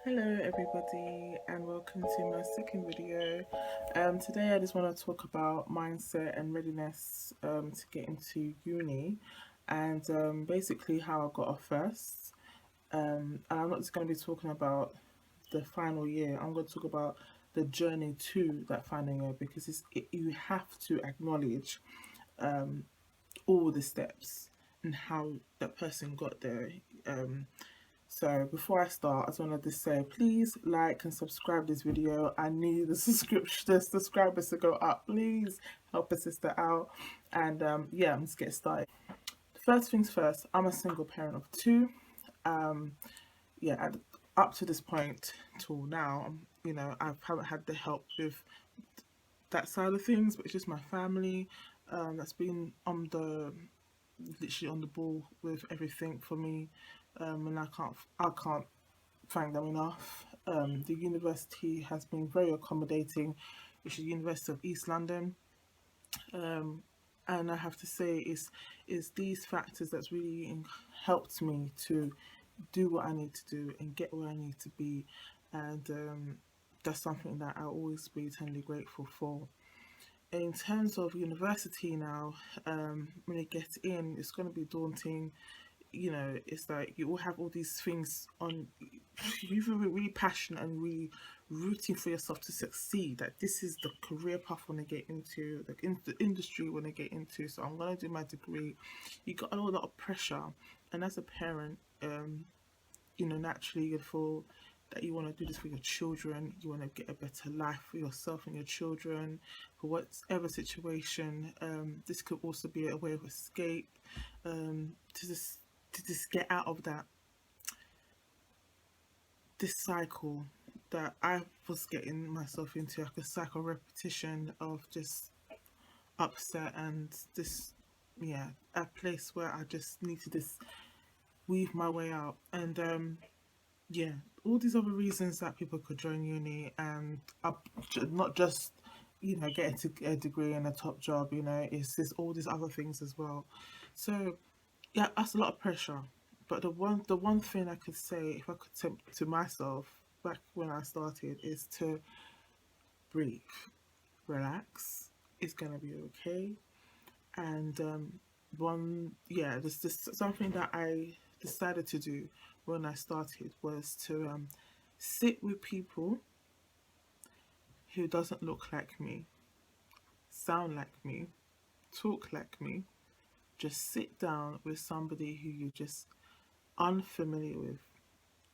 Hello everybody and welcome to my second video. Today I just want to talk about mindset and readiness to get into uni and basically how I got off first. And I'm not just going to be talking about the final year, I'm going to talk about the journey to that final year because you have to acknowledge um, all the steps and how that person got there. Um, so before I start, I just wanted to say, please like and subscribe this video. I need the subscribers to go up. Please help a sister out. And yeah, let's get started. First things first, I'm a single parent of two. Um, yeah, up to this point till now, I haven't had the help with that side of things, but it's just my family that's been literally on the ball with everything for me, and I can't thank them enough. The university has been very accommodating, which is the University of East London. Um, and I have to say, it's these factors that's really helped me to do what I need to do and get where I need to be. And that's something that I'll always be eternally grateful for. In terms of university now, when you get in, it's going to be daunting. It's like you all have all these things on you feel really passionate and really rooting for yourself to succeed, that this is the career path I want to get into, like in the industry I want to get into, so I'm going to do my degree. You got a lot of pressure, and as a parent, naturally you feel that you want to do this for your children, you want to get a better life for yourself and your children, for whatever situation. This could also be a way of escape, to just get out of this cycle that I was getting myself into, like a cycle repetition of just upset and this, yeah, a place where I just need to just weave my way out. And yeah, all these other reasons that people could join uni and not just getting to a degree and a top job. It's just all these other things as well. So yeah, that's a lot of pressure. But the one thing I could say, if I could tell to myself back when I started, is to breathe, relax. It's gonna be okay. And this something that I decided to do when I started was to sit with people who doesn't look like me, sound like me, talk like me. Just sit down with somebody who you're just unfamiliar with.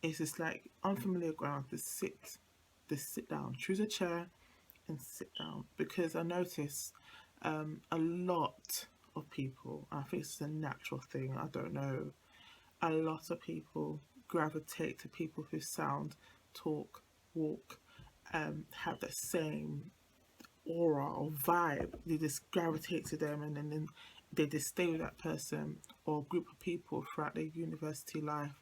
It's just like unfamiliar ground. Just sit down. Choose a chair and sit down, because I notice a lot of people. I think it's a natural thing. I don't know. A lot of people gravitate to people who sound, talk, walk, have that same aura or vibe. They just gravitate to them, and then they just stay with that person or group of people throughout their university life.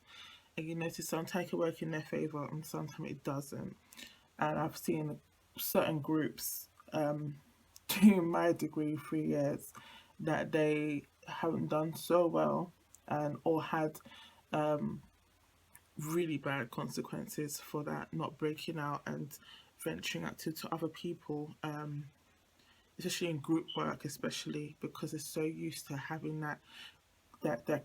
And you notice sometimes it can work in their favor and sometimes it doesn't. And I've seen certain groups doing my degree 3 years that they haven't done so well, and or had um, really bad consequences for that, not breaking out and venturing out to other people, especially in group work, especially because they're so used to having that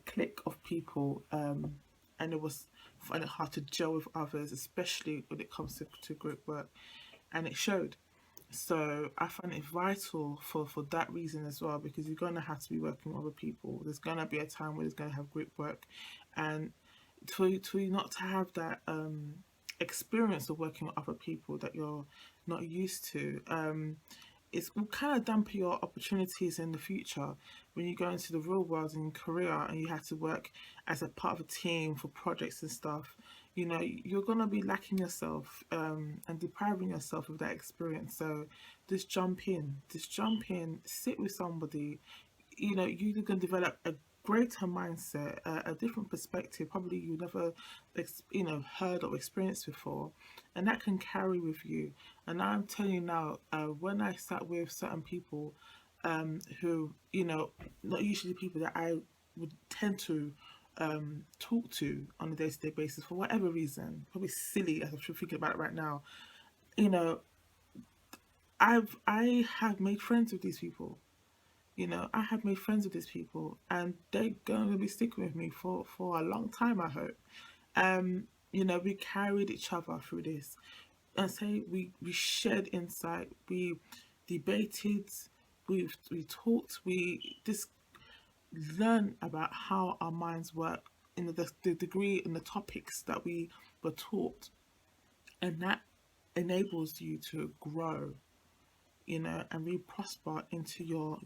clique of people, and it was finding it hard to gel with others, especially when it comes to group work, and it showed. So I find it vital for that reason as well, because you're gonna have to be working with other people. There's gonna be a time where there's gonna have group work, and for you not to have that experience of working with other people that you're not used to, it will kind of dampen your opportunities in the future when you go into the real world in Korea and you have to work as a part of a team for projects and stuff. You're gonna be lacking yourself, and depriving yourself of that experience. So just jump in, sit with somebody. You can develop a greater mindset, a different perspective, probably you never heard or experienced before, and that can carry with you. And I'm telling you now, when I sat with certain people, who not usually people that I would tend to talk to on a day-to-day basis for whatever reason. Probably silly as I'm thinking about it right now. You know, I have made friends with these people. I have made friends with these people, and they're going to be sticking with me for a long time, I hope. We carried each other through this, and say we shared insight, we debated, we talked, we just learned about how our minds work in the degree and the topics that we were taught, and that enables you to grow, and really prosper into your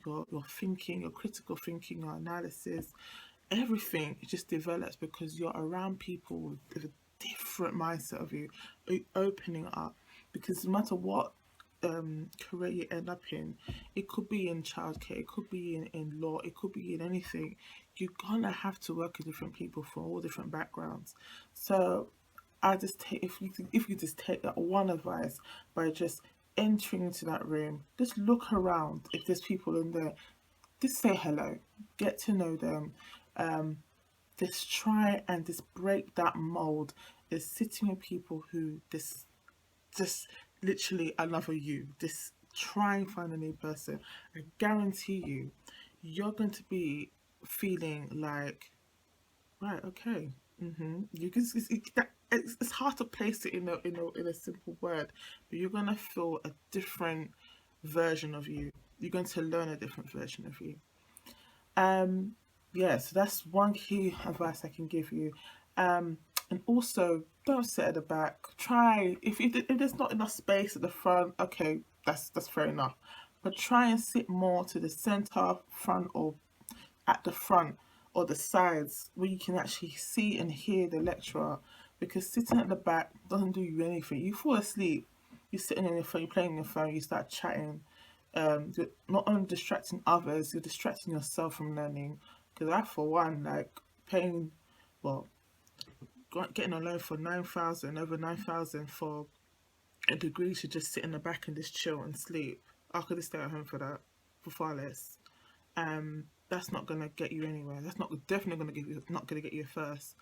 thinking, your critical thinking, your analysis. Everything just develops because you're around people with a different mindset of you, opening up. Because no matter what career you end up in, it could be in childcare, it could be in law, it could be in anything. You're gonna have to work with different people from all different backgrounds. So I just take if you just take that one advice by just entering into that room, just look around. If there's people in there, just say hello, get to know them. Um, just try and just break that mold. Is sitting with people who just literally another you. Just try and find a new person. I guarantee you, you're going to be feeling like, right, okay. You can. It's hard to place it in a simple word, but you're gonna feel a different version of you. You're going to learn a different version of you. Um, yeah, so that's one key advice I can give you. And also, don't sit at the back. Try if there's not enough space at the front. Okay, that's fair enough. But try and sit more to the center, front, or at the front or the sides where you can actually see and hear the lecturer. Because sitting at the back doesn't do you anything. You fall asleep. You're sitting on your phone. You're playing your phone. You start chatting, you're not only distracting others, you're distracting yourself from learning. Because I, for one, like paying, well, getting a loan for 9,000, over 9,000 for a degree to just sit in the back and just chill and sleep. I could have stayed at home for that, for far less. That's not gonna get you anywhere. That's not definitely gonna give you, not gonna get you a first.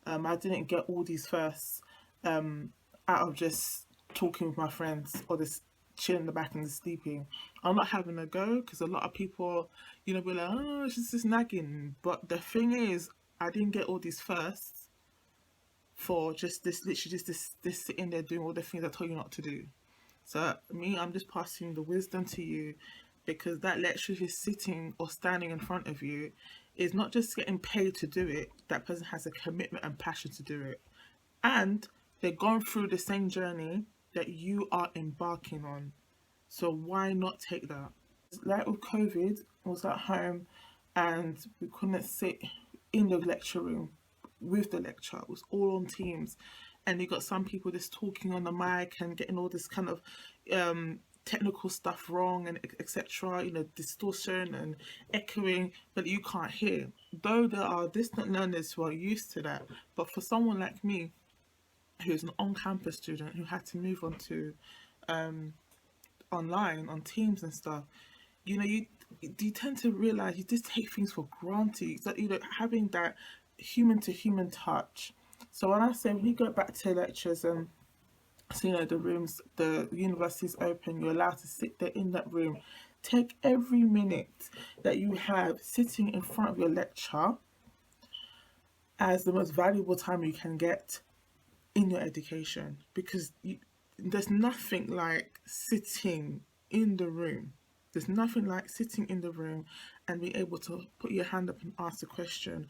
I didn't get all these firsts out of just talking with my friends or just chilling in the back and just sleeping. I'm not having a go because a lot of people, be like, oh, it's just nagging. But the thing is, I didn't get all these firsts for just this, literally just this sitting there doing all the things I told you not to do. So me, I'm just passing the wisdom to you because that lecturer who's sitting or standing in front of you is not just getting paid to do it. That person has a commitment and passion to do it. And they're going through the same journey that you are embarking on. So why not take that? Like with COVID, I was at home and we couldn't sit in the lecture room with the lecture. It was all on Teams. And you got some people just talking on the mic and getting all this kind of technical stuff wrong and etc. Distortion and echoing, but you can't hear. Though there are distant learners who are used to that, but for someone like me, who's an on-campus student who had to move on to online on Teams and stuff, you tend to realize you just take things for granted. So having that human to human touch. So when I say when you go back to lectures and so the rooms, the university's open, you're allowed to sit there in that room. Take every minute that you have sitting in front of your lecture as the most valuable time you can get in your education because there's nothing like sitting in the room. There's nothing like sitting in the room and being able to put your hand up and ask a question,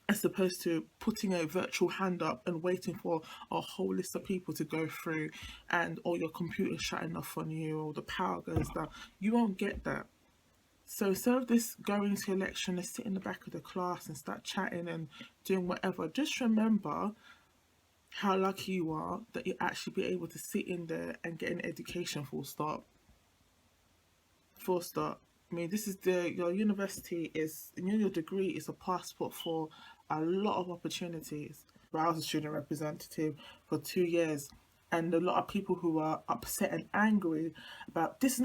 as opposed to putting a virtual hand up and waiting for a whole list of people to go through and or your computer shutting off on you or the power goes down. You won't get that. So instead of this going to a lecture and sit in the back of the class and start chatting and doing whatever, just remember how lucky you are that you actually be able to sit in there and get an education, full stop. Full stop. I mean, this is your university is, your degree is a passport for a lot of opportunities. I was a student representative for 2 years, and a lot of people who are upset and angry about this is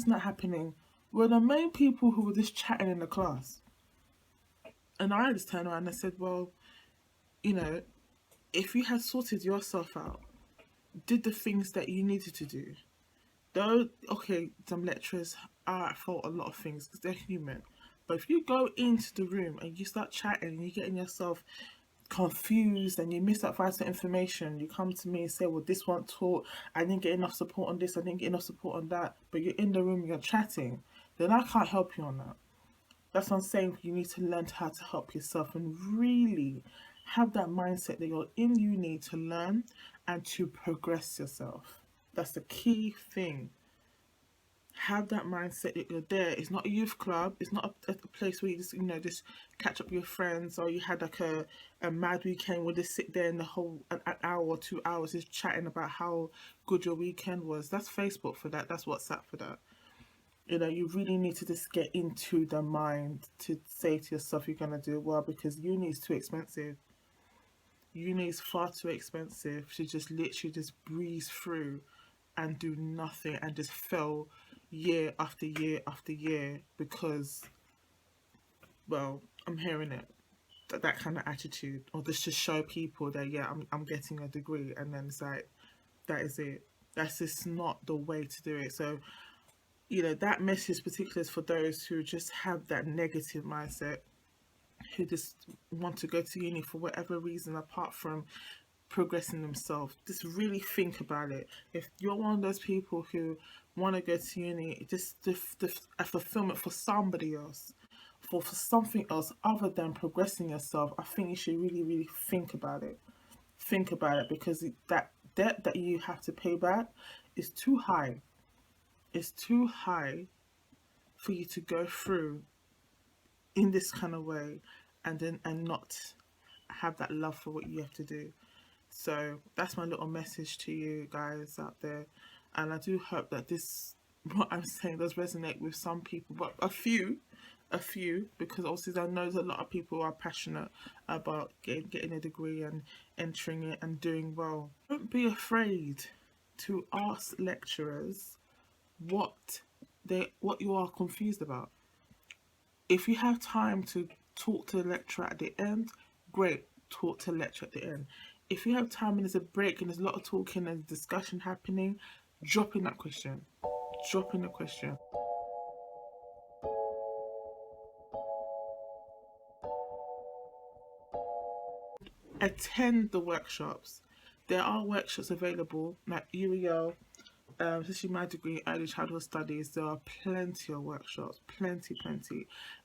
not happening, were the main people who were just chatting in the class. And I just turned around and I said, well, you know, if you had sorted yourself out, did the things that you needed to do, though, okay, some lecturers are at fault a lot of things because they're human. But if you go into the room and you start chatting and you're getting yourself confused and you miss out vital information, you come to me and say, well, this wasn't taught, I didn't get enough support on this, I didn't get enough support on that, but you're in the room, you're chatting, then I can't help you on that. That's what I'm saying. You need to learn how to help yourself and really have that mindset that you're in uni to learn and to progress yourself. That's the key thing. Have that mindset that you're there. It's not a youth club. It's not a place where you just, just catch up with your friends, or you had like a mad weekend where they sit there in the whole an hour or 2 hours just chatting about how good your weekend was. That's Facebook for that. That's WhatsApp for that. You really need to just get into the mind to say to yourself you're going to do well, because uni is too expensive. Uni is far too expensive to just literally just breeze through and do nothing and just fail year after year after year because, well, I'm hearing it. That kind of attitude, or just to show people that, yeah, I'm getting a degree, and then it's like, that is it. That's just not the way to do it. So, that message particularly is for those who just have that negative mindset, who just want to go to uni for whatever reason apart from progressing themselves. Just really think about it. If you're one of those people who want to go to uni, just a fulfillment for somebody else, for something else other than progressing yourself, I think you should really, really think about it. Think about it, because that debt that you have to pay back is too high. It's too high for you to go through in this kind of way and not have that love for what you have to do. So that's my little message to you guys out there, and I do hope that what I'm saying does resonate with some people, but a few, because obviously I know there's a lot of people who are passionate about getting a degree and entering it and doing well. Don't be afraid to ask lecturers what you are confused about. If you have time to talk to the lecturer at the end, great, talk to the lecturer at the end. If you have time and there's a break and there's a lot of talking and discussion happening, drop in that question. Drop in the question. Attend the workshops. There are workshops available, like UEL, especially my degree in early childhood studies. There are plenty of workshops, plenty.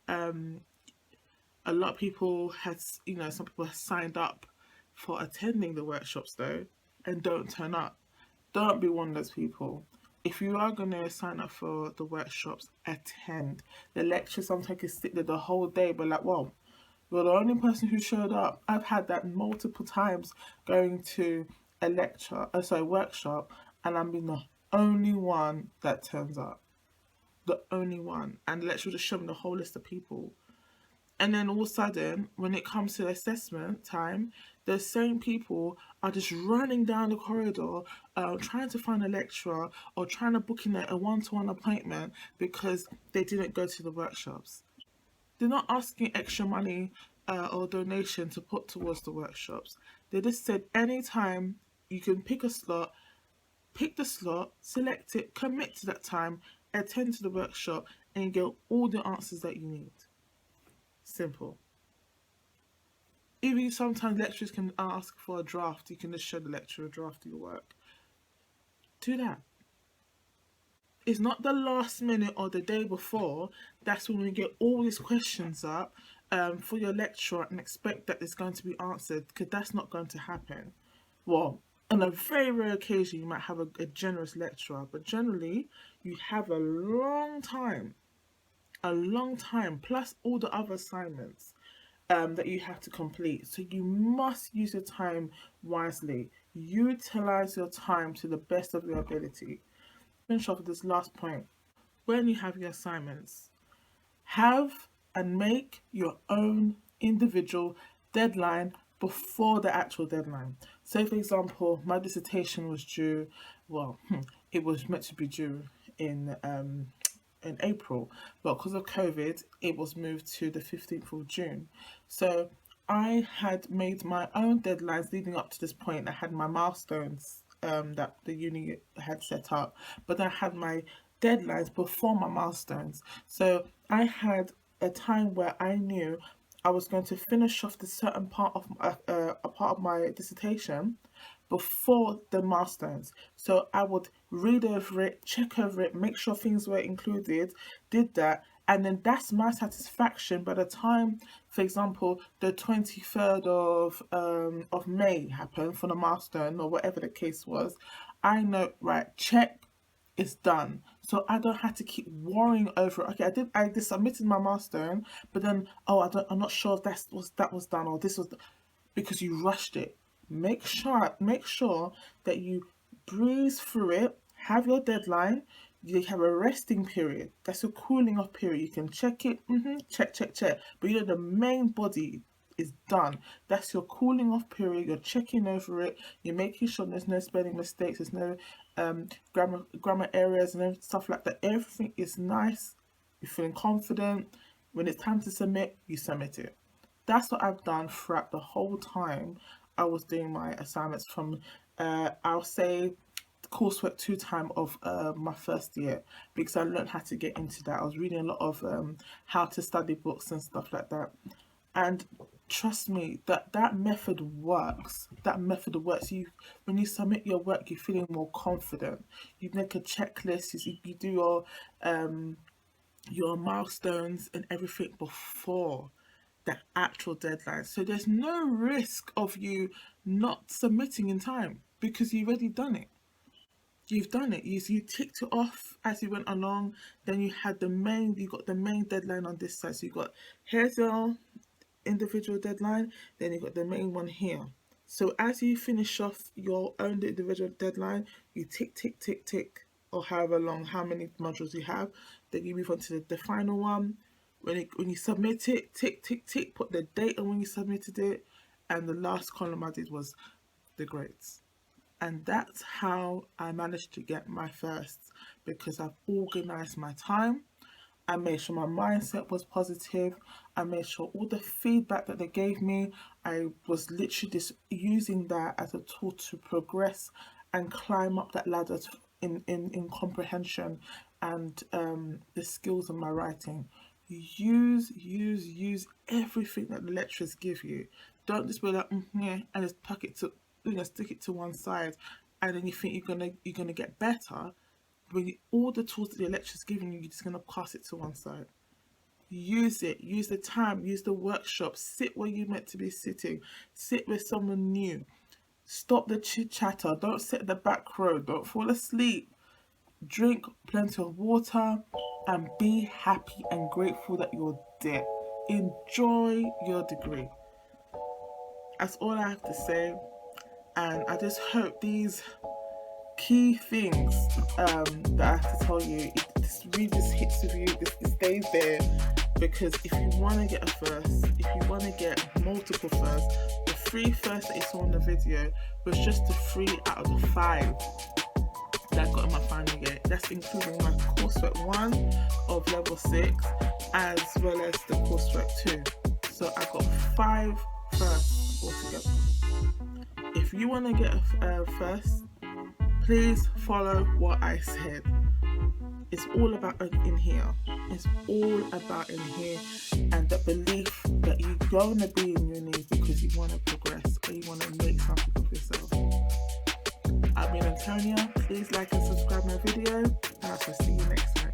A lot of people some people have signed up for attending the workshops though and don't turn up. Don't be one of those people. If you are going to sign up for the workshops, attend. The lectures sometimes can sit there the whole day, but like, well, you're the only person who showed up. I've had that multiple times going to a workshop, and I'm being the only one that turns up. The only one. And the lecturer just showed me the whole list of people. And then all of a sudden, when it comes to assessment time, the same people are just running down the corridor, trying to find a lecturer or trying to book in a one-to-one appointment because they didn't go to the workshops. They're not asking extra money or donation to put towards the workshops. They just said anytime you can pick the slot, select it, commit to that time, attend to the workshop, and you get all the answers that you need. Simple. Even sometimes lecturers can ask for a draft. You can just show the lecturer a draft of your work. Do that. It's not the last minute or the day before. That's when we get all these questions up for your lecturer and expect that it's going to be answered, because that's not going to happen. Well, on a very rare occasion, you might have a generous lecturer, but generally, you have a long time, plus all the other assignments that you have to complete. So you must use your time wisely. Utilize your time to the best of your ability. Finish off with this last point. When you have your assignments, have and make your own individual deadline before the actual deadline. So for example, my dissertation was due, it was meant to be due in in April, but because of COVID, it was moved to the 15th of June. So I had made my own deadlines leading up to this point. I had my milestones that the uni had set up, but I had my deadlines before my milestones. So I had a time where I knew I was going to finish off the certain part of a part of my dissertation before the milestones. So I would read over it, check over it, make sure things were included, did that, and then that's my satisfaction. By the time, for example, the 23rd of May happened for the milestone or whatever the case was, I know, right, check, it's done. So I don't have to keep worrying over it. Okay, I did submitted my milestone, but then I'm not sure if that was done or this was because you rushed it. Make sure that you breeze through it, have your deadline, you have a resting period. That's a cooling off period. You can check it, check. But you know the main body is done. That's your cooling off period. You're checking over it. You're making sure there's no spelling mistakes. There's no grammar errors and stuff like that. Everything is nice. You're feeling confident. When it's time to submit, you submit it. That's what I've done throughout the whole time I was doing my assignments from, I'll say, coursework 2 time of my first year, because I learned how to get into that. I was reading a lot of how to study books and stuff like that. And trust me, that method works. That method works. When you submit your work, you're feeling more confident. You make a checklist. You do your milestones and everything before the actual deadline. So there's no risk of you not submitting in time because you've already done it. You've done it. You ticked it off as you went along. Then you got the main deadline on this side. So you got, here's your individual deadline, then you got the main one here. So as you finish off your own individual deadline, you tick, or however long, how many modules you have. Then you move on to the final one. When you submit it, tick, put the date on when you submitted it, and the last column I did was the grades. And that's how I managed to get my firsts, because I've organized my time. I made sure my mindset was positive. I made sure all the feedback that they gave me, I was literally just using that as a tool to progress and climb up that ladder in comprehension and the skills of my writing. Use everything that the lecturers give you. Don't just be like, yeah, and just stick it to one side, and then you think you're gonna get better. When all the tools that the lecturer's giving you, you're just gonna pass it to one side. Use it. Use the time. Use the workshop. Sit where you're meant to be sitting. Sit with someone new. Stop the chit chatter. Don't sit at the back row. Don't fall asleep. Drink plenty of water and be happy and grateful that you're there. Enjoy your degree. That's all I have to say. And I just hope these key things that I have to tell you, this really just hits with you, this stays there. Because if you want to get a first, if you want to get multiple firsts, the 3 firsts that you saw in the video was just the 3 out of the 5 that I got in my final year. That's including my coursework 1 of level 6 as well as the coursework 2. So I got 5 firsts altogether. If you want to get a first, please follow what I said. It's all about in here. It's all about in here, and the belief that you're going to be in uni because you want to progress or you want to make something of yourself. I've been Antonia. Please like and subscribe my video, and I shall see you next time.